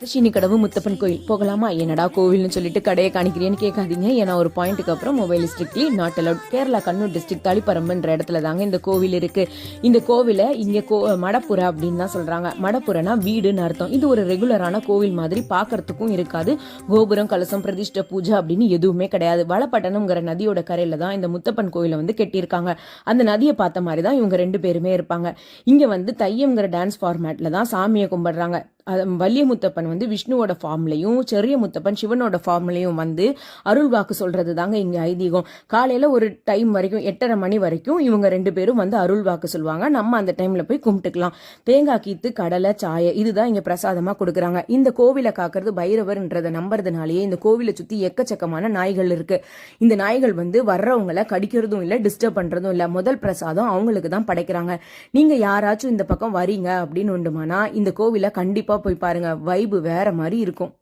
சீனி கடவு முத்தப்பன் கோயில் போகலாமா? என்னடா கோவில்னு சொல்லிட்டு கடையை காணிக்கிறேன்னு கேட்காதீங்க. ஏன்னா ஒரு பாயிண்ட்டுக்கு அப்புறம் mobile strictly not allowed. Kerala Kannur district தளிப்பரம்புன்ற இடத்துல தாங்க இந்த கோவில் இருக்கு. இந்த கோவிலை இங்க மடப்புற அப்படின்னு தான் சொல்றாங்க. மடப்புறனா வீடுன்னு அர்த்தம். இது ஒரு ரெகுலரான கோவில் மாதிரி பாக்குறதுக்கும் இருக்காது. கோபுரம், கலசம், பிரதிஷ்ட பூஜை அப்படின்னு எதுவுமே கிடையாது. வளப்பட்டணம்ங்கிற நதியோட கரையில தான் இந்த முத்தப்பன் கோயிலை வந்து கட்டியிருக்காங்க. அந்த நதியை பார்த்த மாதிரி தான் இவங்க 2 பேருமே இருப்பாங்க. இங்க வந்து தையம்ங்கிற டான்ஸ் ஃபார்மேட்ல தான் சாமியை கும்பிடுறாங்க. வள்ளிய முத்தப்பன் வந்து விஷ்ணுவோட ஃபார்ம்லையும், செரிய முத்தப்பன் சிவனோட ஃபார்ம்லையும் வந்து அருள் வாக்கு சொல்றது தாங்க இங்க ஐதீகம். காலையில ஒரு டைம் வரைக்கும் 8:30 மணி வரைக்கும் இவங்க 2 பேரும் வந்து அருள் வாக்கு சொல்லுவாங்க. நம்ம அந்த டைம்ல போய் கும்பிட்டுக்கலாம். தேங்காய் கீத்து, கடலை, சாய இதுதான் இங்க பிரசாதமா கொடுக்குறாங்க. இந்த கோவிலை காக்கிறது பைரவர்ன்றதை நம்புறதுனாலேயே இந்த கோவிலை சுத்தி எக்கச்சக்கமான நாய்கள் இருக்கு. இந்த நாய்கள் வந்து வர்றவங்களை கடிக்கிறதும் இல்லை, டிஸ்டர்ப் பண்றதும் இல்லை. முதல் பிரசாதம் அவங்களுக்கு தான் படைக்கிறாங்க. நீங்க யாராச்சும் இந்த பக்கம் வரீங்க அப்படின்னு உண்டுமானா இந்த கோவிலை கண்டிப்பா போய் பாருங்க. வைபு வேற மாதிரி இருக்கும்.